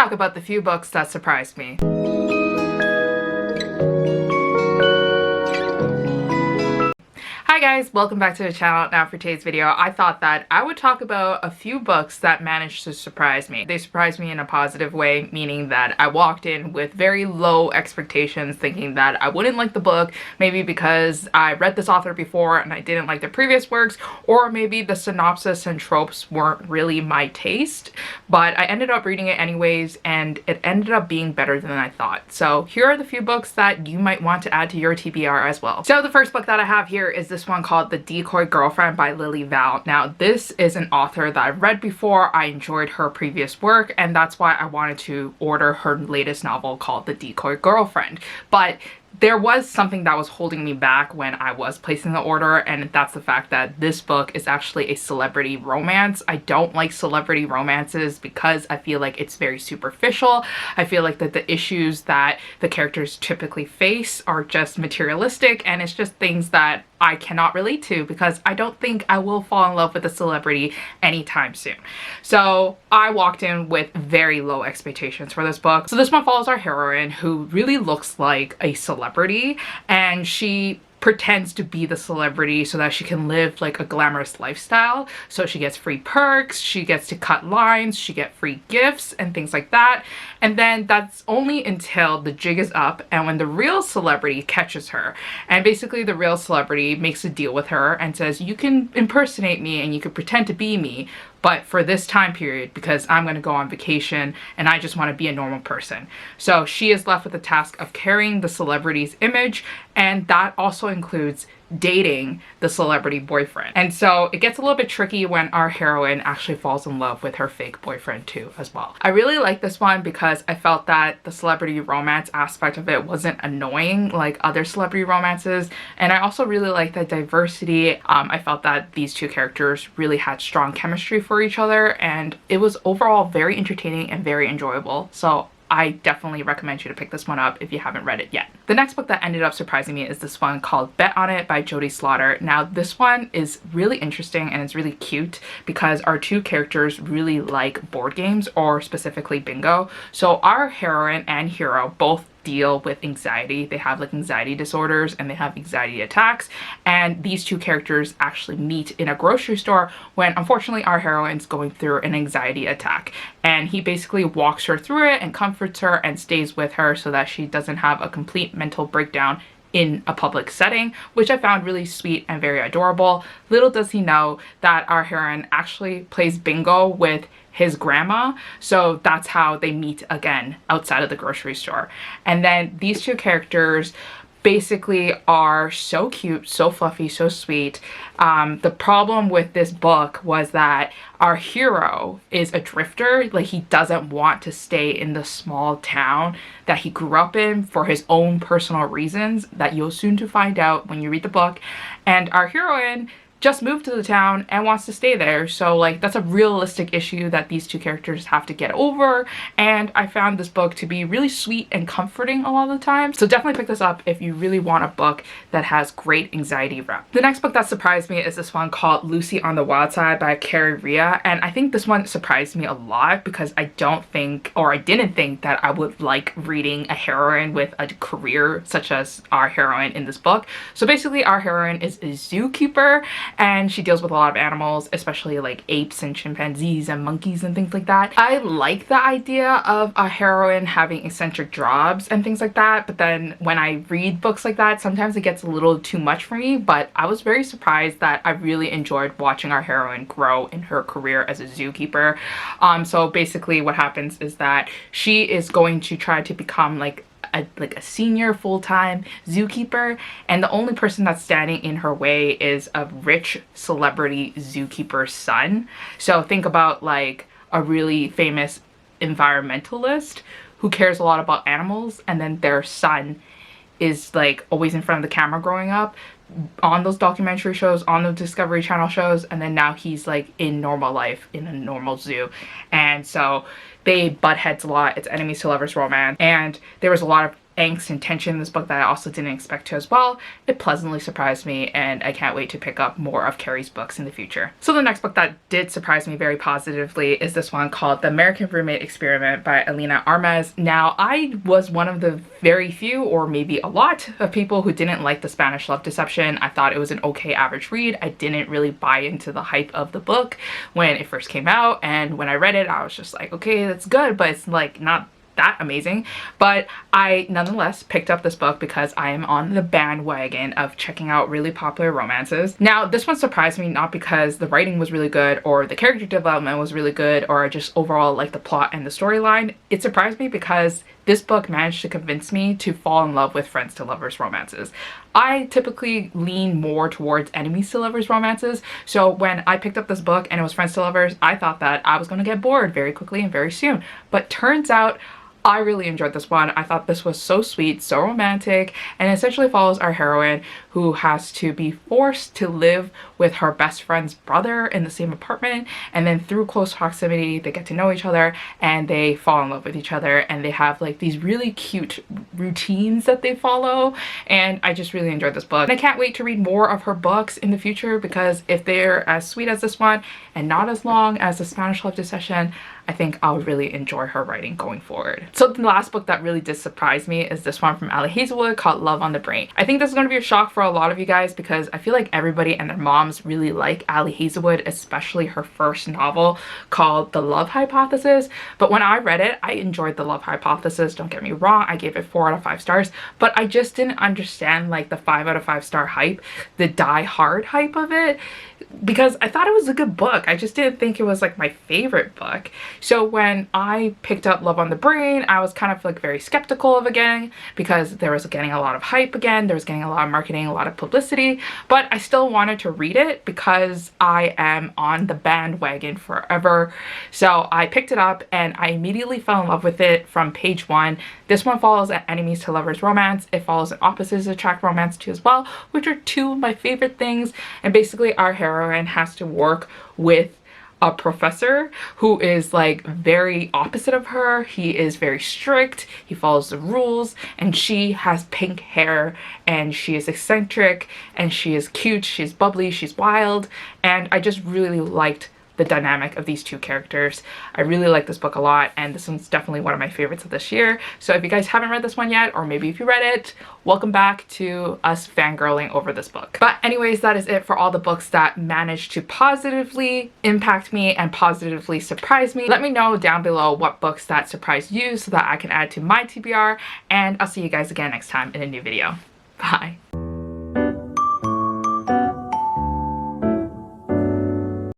talk about the few books that surprised me. Hi guys, welcome back to the channel. Now for today's video, I thought that I would talk about a few books that managed to surprise me. They surprised me in a positive way, meaning that I walked in with very low expectations thinking that I wouldn't like the book, maybe because I read this author before and I didn't like their previous works, or maybe the synopsis and tropes weren't really my taste, but I ended up reading it anyways and it ended up being better than I thought. So here are the few books that you might want to add to your TBR as well. So the first book that I have here is this one called The Decoy Girlfriend by Lily Val. Now this is an author that I've read before. I enjoyed her previous work and that's why I wanted to order her latest novel called The Decoy Girlfriend. But there was something that was holding me back when I was placing the order, and that's the fact that this book is actually a celebrity romance. I don't like celebrity romances because I feel like it's very superficial. I feel like that the issues that the characters typically face are just materialistic, and it's just things that I cannot relate to because I don't think I will fall in love with a celebrity anytime soon. So I walked in with very low expectations for this book. So this one follows our heroine who really looks like a celebrity, and she pretends to be the celebrity so that she can live like a glamorous lifestyle. So she gets free perks, she gets to cut lines, she gets free gifts and things like that. And then that's only until the jig is up and when the real celebrity catches her. And basically the real celebrity makes a deal with her and says, you can impersonate me and you can pretend to be me, but for this time period because I'm going to go on vacation and I just want to be a normal person. So she is left with the task of carrying the celebrity's image, and that also includes dating the celebrity boyfriend. And so it gets a little bit tricky when our heroine actually falls in love with her fake boyfriend too as well. I really like this one because I felt that the celebrity romance aspect of it wasn't annoying like other celebrity romances, and I also really like the diversity. I felt that these two characters really had strong chemistry for each other, and it was overall very entertaining and very enjoyable. So I definitely recommend you to pick this one up if you haven't read it yet. The next book that ended up surprising me is this one called Bet on It by Jodie Slaughter. Now this one is really interesting and it's really cute because our two characters really like board games, or specifically bingo. So our heroine and hero both deal with anxiety. They have like anxiety disorders and they have anxiety attacks, and these two characters actually meet in a grocery store when unfortunately our heroine's going through an anxiety attack, and he basically walks her through it and comforts her and stays with her so that she doesn't have a complete mental breakdown in a public setting, which I found really sweet and very adorable. Little does he know that our heroine actually plays bingo with his grandma, so that's how they meet again outside of the grocery store. And then these two characters basically are so cute, so fluffy, so sweet. The problem with this book was that our hero is a drifter. Like, he doesn't want to stay in the small town that he grew up in for his own personal reasons that you'll soon to find out when you read the book. And our heroine just moved to the town and wants to stay there. So like that's a realistic issue that these two characters have to get over, and I found this book to be really sweet and comforting a lot of the time. So definitely pick this up if you really want a book that has great anxiety rep. The next book that surprised me is this one called Lucy on the Wild Side by Carrie Rhea, and I think this one surprised me a lot because I don't think, or I didn't think, that I would like reading a heroine with a career such as our heroine in this book. So basically our heroine is a zookeeper and she deals with a lot of animals, especially like apes and chimpanzees and monkeys and things like that. I like the idea of a heroine having eccentric jobs and things like that, but then when I read books like that, sometimes it gets a little too much for me. But I was very surprised that I really enjoyed watching our heroine grow in her career as a zookeeper. So basically what happens is that she is going to try to become like a senior full-time zookeeper, and the only person that's standing in her way is a rich celebrity zookeeper's son. So think about like a really famous environmentalist who cares a lot about animals, and then their son is like always in front of the camera growing up on those documentary shows, on the Discovery Channel shows, and then now he's like in normal life in a normal zoo. And so they butt heads a lot. It's enemies to lovers romance, and there was a lot of angst and tension in this book that I also didn't expect to as well. It pleasantly surprised me, and I can't wait to pick up more of Carrie's books in the future. So the next book that did surprise me very positively is this one called The American Roommate Experiment by Alina Armas. Now, I was one of the very few, or maybe a lot, of people who didn't like The Spanish Love Deception. I thought it was an okay average read. I didn't really buy into the hype of the book when it first came out, and when I read it, I was just like, okay, that's good, but it's like not that amazing. But I nonetheless picked up this book because I am on the bandwagon of checking out really popular romances. Now, this one surprised me not because the writing was really good or the character development was really good or just overall like the plot and the storyline. It surprised me because this book managed to convince me to fall in love with friends to lovers romances. I typically lean more towards enemies to lovers romances, so when I picked up this book and it was friends to lovers, I thought that I was going to get bored very quickly and very soon. But turns out I really enjoyed this one. I thought this was so sweet, so romantic, and essentially follows our heroine who has to be forced to live with her best friend's brother in the same apartment, and then through close proximity they get to know each other and they fall in love with each other, and they have like these really cute routines that they follow, and I just really enjoyed this book. And I can't wait to read more of her books in the future, because if they're as sweet as this one and not as long as The Spanish Love Deception, I think I'll really enjoy her writing going forward. So the last book that really did surprise me is this one from Ali Hazelwood called Love on the Brain. I think this is going to be a shock for a lot of you guys because I feel like everybody and their moms really like Ali Hazelwood, especially her first novel called The Love Hypothesis. But when I read it, I enjoyed The Love Hypothesis, don't get me wrong, I gave it 4 out of 5 stars, but I just didn't understand like the 5 out of 5 star hype, the die hard hype of it, because I thought it was a good book. I just didn't think it was like my favorite book. So when I picked up Love on the Brain, I was kind of like very skeptical of it again because there was getting a lot of hype again, there was getting a lot of marketing, a lot of publicity, but I still wanted to read it because I am on the bandwagon forever. So I picked it up and I immediately fell in love with it from page 1. This one follows an enemies to lovers romance. It follows an opposites attract romance too as well, which are 2 of my favorite things. And basically our heroine has to work with a professor who is like very opposite of her. He is very strict, he follows the rules, and she has pink hair and she is eccentric and she is cute, she's bubbly, she's wild, and I just really liked the dynamic of these 2 characters. I really like this book a lot, and this one's definitely one of my favorites of this year. So if you guys haven't read this one yet, or maybe if you read it, welcome back to us fangirling over this book. But anyways, that is it for all the books that managed to positively impact me and positively surprise me. Let me know down below what books that surprised you so that I can add to my TBR, and I'll see you guys again next time in a new video. Bye.